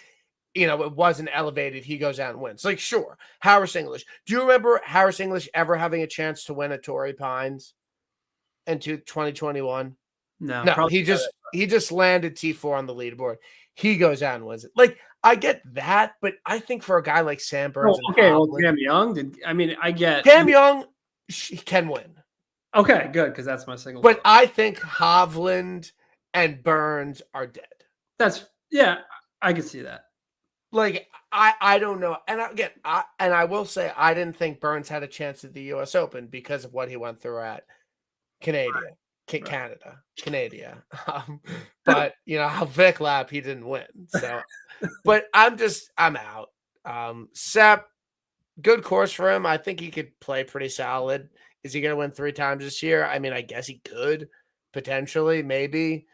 You know, it wasn't elevated. He goes out and wins. Like, sure, Harris English. Do you remember Harris English ever having a chance to win at Torrey Pines into 2021? No, he just landed T4 on the leaderboard. He goes out and wins it. Like, I get that, but I think for a guy like Sam Burns, Cam Young I get Cam Young can win. Okay, good, because that's my single. But I think Hovland and Burns are dead. I can see that. Like, I don't know. And again, I will say I didn't think Burns had a chance at the US Open because of what he went through at Canada. But you know, how Vic Lap, he didn't win. So but I'm out. Sepp, good course for him. I think he could play pretty solid. Is he going to win 3 times this year? I mean, I guess he could potentially, maybe.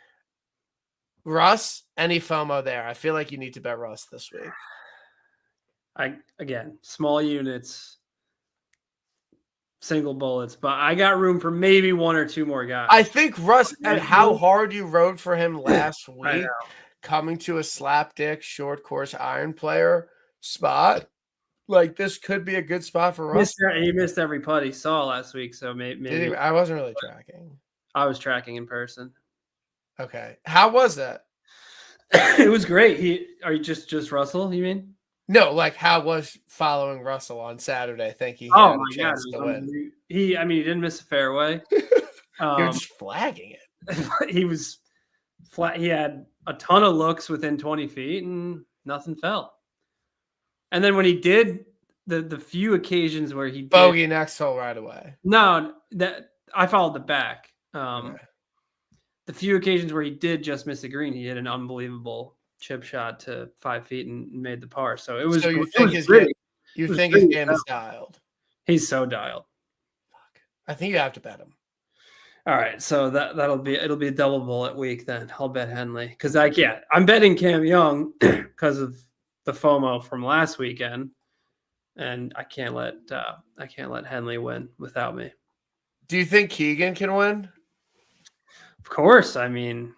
Russ, any FOMO there? I feel like you need to bet Russ this week. Again, small units, single bullets, but I got room for maybe 1 or 2 more guys. I think Russ, and how hard you rode for him last week, coming to a slapdick short course iron player spot. Like, this could be a good spot for Russ. He missed every putt he saw last week, so maybe. I wasn't really tracking. I was tracking in person. Okay, how was that? It was great. Are you just Russell? You mean? No, like how was following Russell on Saturday? I think he had a chance to win. He didn't miss a fairway. He was just flagging it. He was flat. He had a ton of looks within 20 feet, and nothing fell. And then when he did the few occasions where he bogey next hole right away. No, that I followed the back. Okay. The few occasions where he did just miss the green, he hit an unbelievable chip shot to 5 feet and made the par. So it was. So you think his game is dialed? He's so dialed. Fuck. I think you have to bet him. All right, so it'll be a double bullet week then. I'll bet Henley because I'm betting Cam Young because of the FOMO from last weekend, and I can't let Henley win without me. Do you think Keegan can win? Of course. I mean,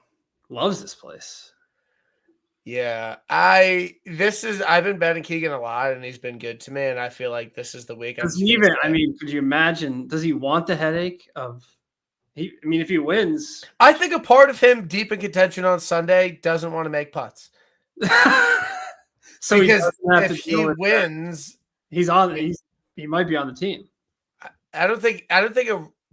loves this place. Yeah, I've been betting Keegan a lot, and he's been good to me, and I feel like this is the week. Could you imagine? Does he want the headache of? If he wins, I think a part of him deep in contention on Sunday doesn't want to make putts. So because if he wins, he's on. He might be on the team. I don't think.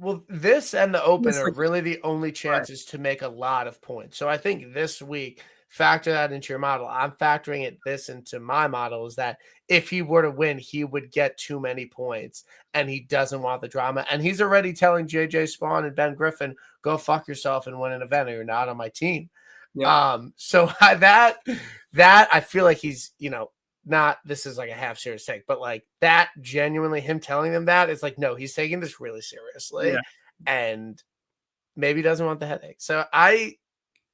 Well, this and the Open are really the only chances to make a lot of points. So I think this week, factor that into your model. I'm factoring this into my model is that if he were to win, he would get too many points, and he doesn't want the drama. And he's already telling JJ Spawn and Ben Griffin, "Go fuck yourself and win an event, or you're not on my team." Yeah. So that I feel like he's, not, this is like a half serious take, but like that genuinely him telling them that is like, no, he's taking this really seriously and maybe doesn't want the headache. So I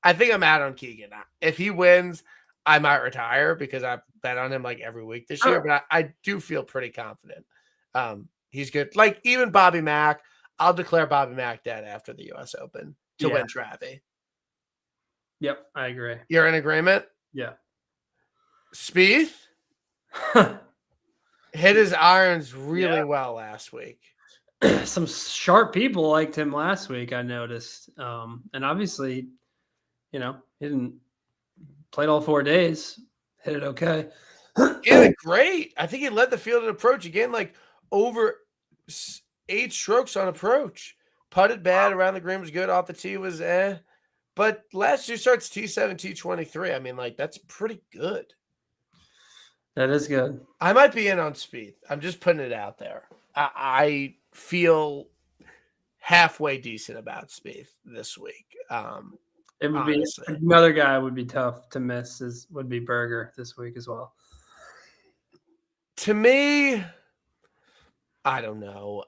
think I'm out on Keegan. If he wins, I might retire because I've bet on him like every week this year, but I do feel pretty confident. He's good. Like even Bobby Mack, I'll declare Bobby Mack dead after the US Open to win Travie. Yep, I agree. You're in agreement? Yeah. Spieth hit his irons really well last week. Some sharp people liked him last week, I noticed. And obviously, he didn't played all 4 days, hit it okay. He hit it great. I think he led the field in approach again, like over 8 strokes on approach. Putted bad, around the green was good, off the tee was But last 2 starts T7, T23. I mean, like, that's pretty good. That is good. I might be in on Spieth. I'm just putting it out there. I feel halfway decent about Spieth this week. It would honestly be another guy would be tough to miss. Would be Berger this week as well. To me, I don't know.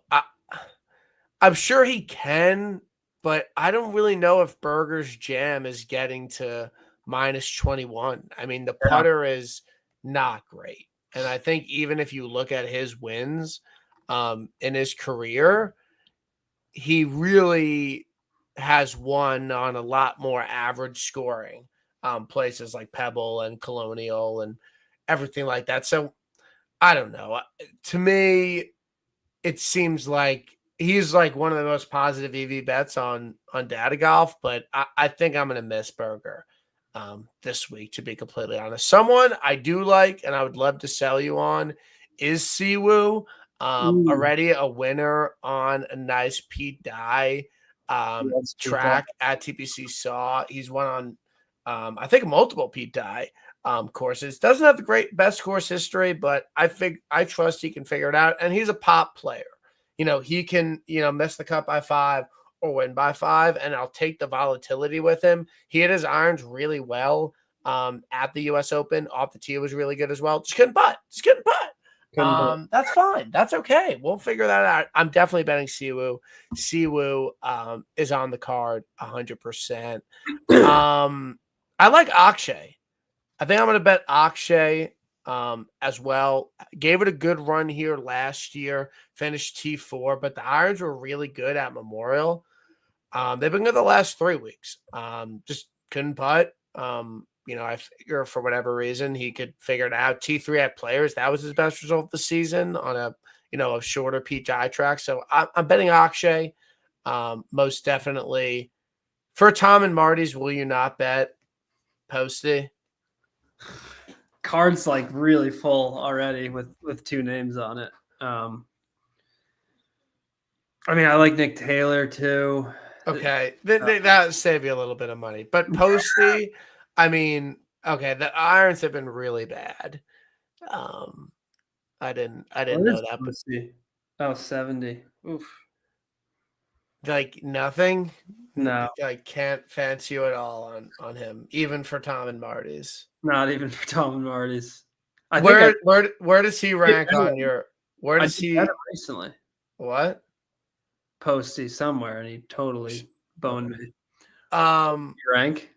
I'm sure he can. But I don't really know if Berger's jam is getting to -21. I mean, the putter is not great. And I think even if you look at his wins in his career, he really has won on a lot more average scoring places like Pebble and Colonial and everything like that. So I don't know. To me, it seems like he's like one of the most positive EV bets on Data Golf, but I think I'm going to miss Berger this week, to be completely honest. Someone I do like and I would love to sell you on is Siwoo. Already a winner on a nice Pete Dye track at TPC Saw. He's won on, I think, multiple Pete Dye courses. Doesn't have the best course history, but I trust he can figure it out. And he's a pop player. He can, miss the cut by 5 or win by 5, and I'll take the volatility with him. He hit his irons really well at the U.S. Open. Off the tee was really good as well. Just couldn't putt. That's fine. That's okay. We'll figure that out. I'm definitely betting Siwoo. Siwoo is on the card 100%. I like Akshay. I think I'm going to bet Akshay as well. Gave it a good run here last year. Finished T4, but the irons were really good at Memorial. They've been good the last 3 weeks. Just couldn't putt. I figure for whatever reason he could figure it out. T3 at Players, that was his best result of the season on a shorter PGI track. So I'm betting Akshay most definitely. For Tom and Marty's, will you not bet Posty? Card's like really full already with 2 names on it. I like Nick Taylor too. Okay, that save you a little bit of money, but Posty, okay, the irons have been really bad. I didn't know that. Posty? Oh, 70. Oof. Like nothing. No, I can't fancy you at all on him, even for Tom and Marty's. Not even for Tom and Marty's. Where does he rank on your? Where does he recently? What? Posty somewhere, and he totally boned me. Rank?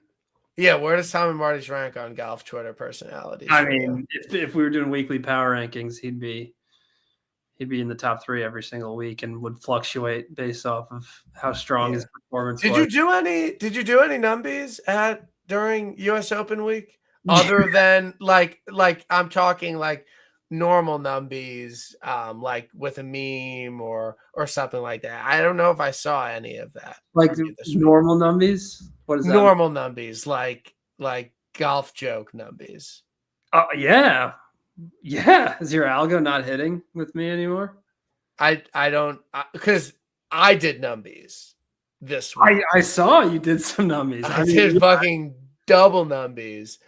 Yeah, where does Tom and Marty's rank on golf Twitter personalities? If we were doing weekly power rankings, he'd be in the top 3 every single week and would fluctuate based off of how strong his performance was. Did you do any numbies during US Open week? Other than like I'm talking like normal numbies, like with a meme or something like that. I don't know if I saw any of that. Like normal numbies? What is that? Normal numbies, like golf joke numbies. Oh yeah. Yeah. Is your algo not hitting with me anymore? I don't, because I did numbies this week. I saw you did some numbies. I did fucking double numbies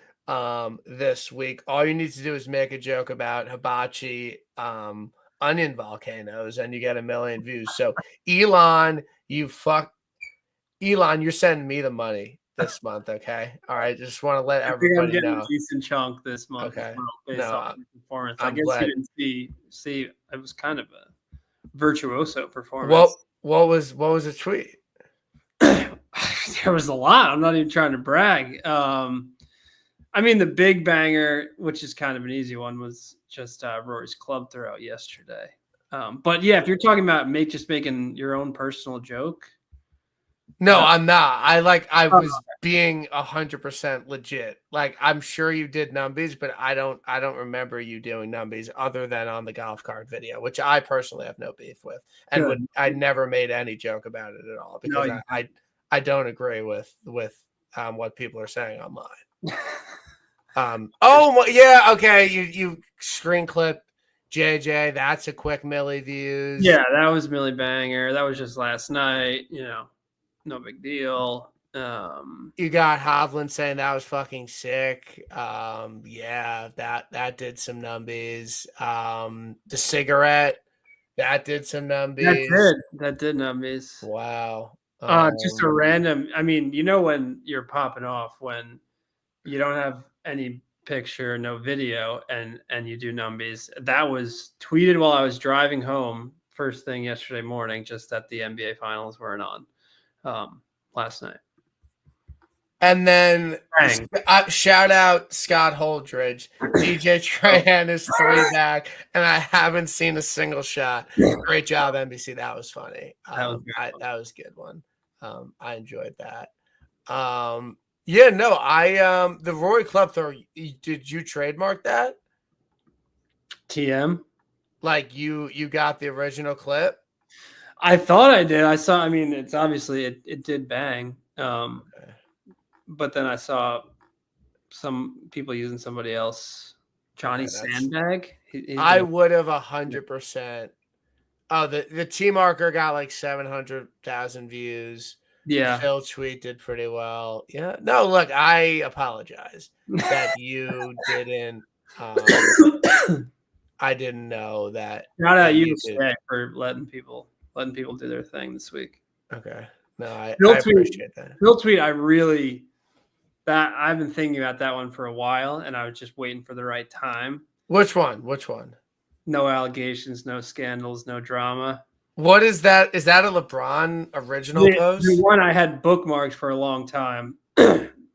this week. All you need to do is make a joke about hibachi onion volcanoes and you get 1 million views. So Elon, you're sending me the money this month, okay? All right, just want to let everybody know. A decent chunk this month. Okay. Based off performance. I guess you didn't see it was kind of a virtuoso performance. What was the tweet? There was a lot. I'm not even trying to brag. The big banger, which is kind of an easy one, was just Rory's club throw yesterday. But yeah, if you're talking about making your own personal joke. No, I'm not. I was being 100% legit. Like, I'm sure you did numbies, but I don't remember you doing numbies other than on the golf cart video, which I personally have no beef with, and I never made any joke about it at all because I don't agree with what people are saying online. Yeah, okay. You screen clip JJ. That's a quick Millie views. Yeah, that was Millie banger. That was just last night. No big deal. You got Hovland saying that was fucking sick. Yeah, that did some numbies. The cigarette, that did some numbies. That did numbies. Wow. Just a random. When you're popping off when you don't have any picture, no video, and you do numbies. That was tweeted while I was driving home first thing yesterday morning, just that the NBA finals weren't on. Last night. And then shout out Scott Holdridge. DJ Trahan is 3 back, and I haven't seen a single shot. Great job, NBC. That was funny. That was a good one. I enjoyed that. Yeah, no, the Rory Club throw. Did you trademark that? TM. Like you got the original clip? I thought I did. I saw. I mean, it's obviously it did bang. Okay. But then I saw some people using somebody else. Johnny Sandbag. I would have 100%. Oh, the T marker got like 700,000 views. Yeah. Phil tweet did pretty well. Yeah. No, look, I apologize that you didn't. I didn't know that. Shout out you for letting people do their thing this week. Okay. No, I appreciate that. Phil tweet, I've been thinking about that one for a while, and I was just waiting for the right time. Which one? No allegations, no scandals, no drama. What is that? Is that a LeBron original post? The one I had bookmarked for a long time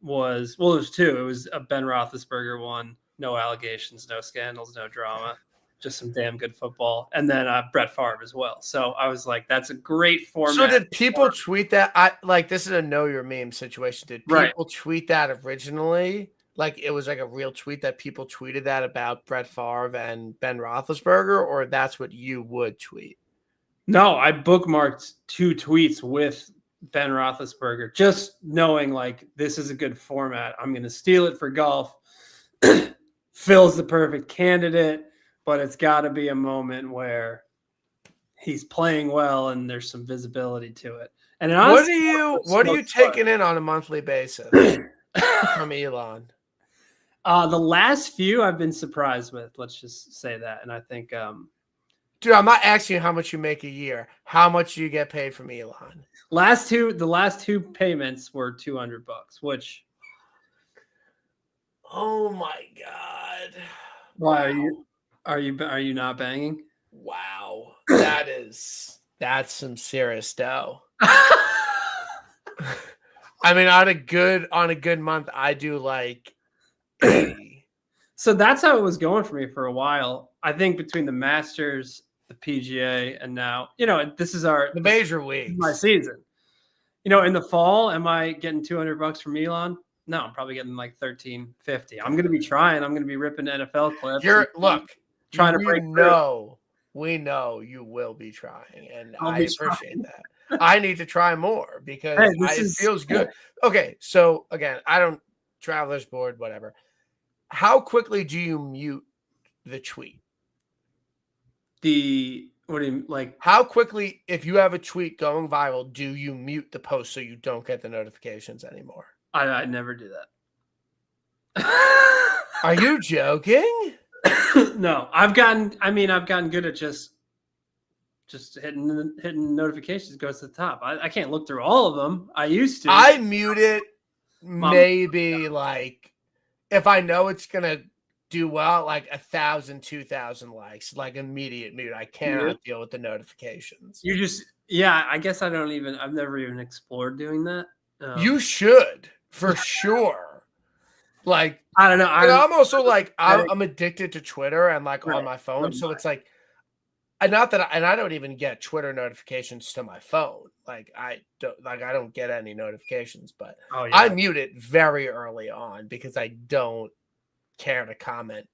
was, well, there's two. It was a Ben Roethlisberger one. No allegations, no scandals, no drama. Just some damn good football. And then Brett Favre as well. So I was like, that's a great format. So did people tweet that? This is a know your meme situation. Did people tweet that originally? Like it was like a real tweet that people tweeted that about Brett Favre and Ben Roethlisberger, or that's what you would tweet? No, I bookmarked 2 tweets with Ben Roethlisberger, just knowing like this is a good format. I'm going to steal it for golf. Phil's the perfect candidate, but it's got to be a moment where he's playing well and there's some visibility to it. And honestly, what are you taking in on a monthly basis from Elon? The last few I've been surprised with. Let's just say that. And I think, dude, I'm not asking you how much you make a year. How much do you get paid from Elon? The last two payments were $200, which. Oh my God! Why are you not banging? Wow, that's some serious dough. I mean, on a good month, I do like 80. So that's how it was going for me for a while. I think between the Masters, the PGA, and now, this is the major weeks, my season. In the fall, am I getting $200 from Elon? No, I'm probably getting like $13.50. I'm going to be trying. I'm going to be ripping NFL clips. We know you will be trying, and I appreciate that. I need to try more because it feels good. Okay, so again, I don't traveler's board, whatever. How quickly do you mute the tweet? What do you like? How quickly, if you have a tweet going viral, do you mute the post so you don't get the notifications anymore? I never do that. Are you joking? No, I've gotten good at just hitting notifications goes to the top. I can't look through all of them. I used to. I mute it maybe like if I know it's gonna do well, like 1,000, 2,000 likes, like immediate mute. I cannot deal with the notifications. I guess I've never even explored doing that. You should for sure. Like I don't know. I'm also like I'm addicted to Twitter and like on my phone, so it's like I don't even get Twitter notifications to my phone. Like I don't get any notifications, but I mute it very early on because I don't care to comment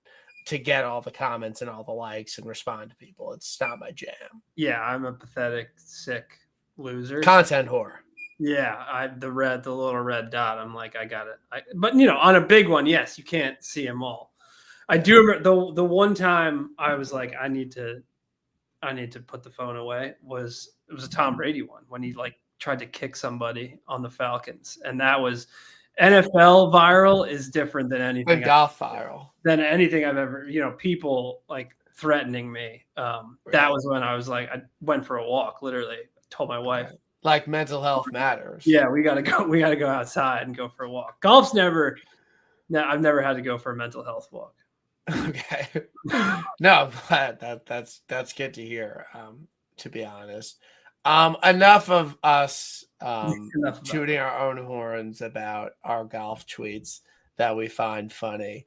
to get all the comments and all the likes and respond to people. It's not my jam. Yeah, I'm a pathetic, sick loser. Content whore. Yeah, the little red dot. I'm like, I got it. But on a big one, yes, you can't see them all. I do remember the one time I was like, I need to put the phone away. It was a Tom Brady one when he like tried to kick somebody on the Falcons, and that was NFL viral is different than anything. Golf viral than anything I've ever. People like threatening me. That was when I was like, I went for a walk. Literally, told my wife. Like mental health matters. Yeah, we gotta go. We gotta go outside and go for a walk. Golf's never. No, I've never had to go for a mental health walk. Okay. No, that's good to hear. To be honest, enough of us tooting our own horns about our golf tweets that we find funny.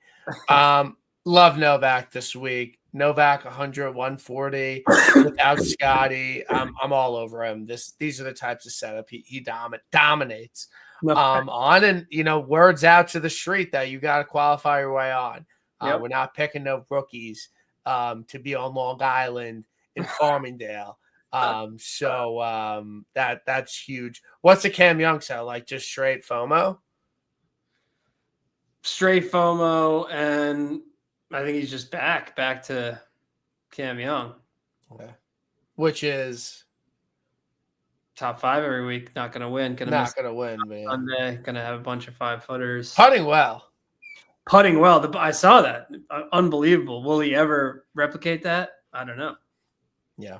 Love Novak this week. Novak 100, 140 without Scotty. I'm all over him. These are the types of setup he dominates on. And words out to the street that you got to qualify your way on. We're not picking no rookies to be on Long Island in Farmingdale. That's huge. What's the Cam Young sound like? Just straight FOMO? Straight FOMO, and I think he's just back to Cam Young. Okay. Which is top 5 every week. Not going to win. Not going to win, man. Sunday. Going to have a bunch of 5-footers. Putting well. I saw that. Unbelievable. Will he ever replicate that? I don't know. Yeah.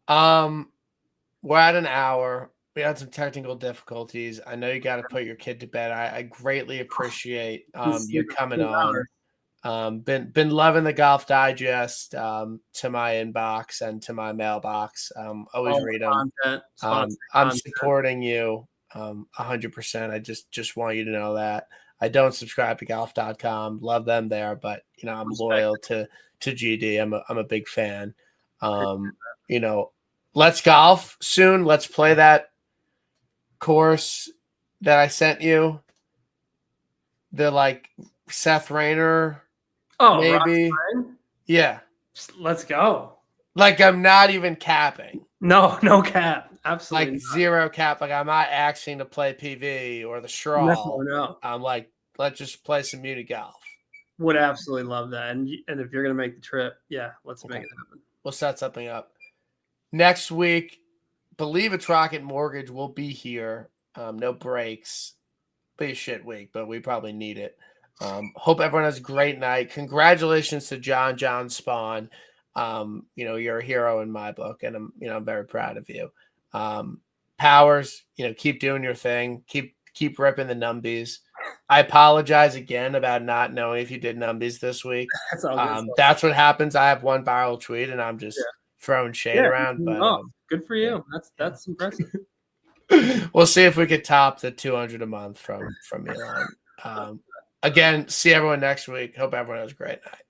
We're at an hour. We had some technical difficulties. I know you got to put your kid to bed. I greatly appreciate you coming on. Been loving the Golf Digest to my inbox and to my mailbox. Always read them. I'm supporting you 100%. I just want you to know that. I don't subscribe to golf.com. Love them there, but I'm loyal to GD. I'm a big fan. Let's golf soon. Let's play that course that I sent you. The Seth Rayner. Oh, maybe. Yeah. Let's go. I'm not even capping. No cap. Absolutely. Zero cap. I'm not asking to play PV or the Straw. No. I'm let's just play some muni golf. Would absolutely love that. And if you're gonna make the trip, let's make it happen. We'll set something up. Next week, believe it's Rocket Mortgage. We'll be here. No breaks. Be a shit week, but we probably need it. Hope everyone has a great night. Congratulations to John Spawn. You're a hero in my book, and I'm very proud of you. Powers, keep doing your thing. Keep ripping the numbies. I apologize again about not knowing if you did numbies this week. That's all good. That's what happens. I have one viral tweet, and I'm just throwing shade around. But good for you. That's impressive. We'll see if we could top the 200 a month from Elon. Again, see everyone next week. Hope everyone has a great night.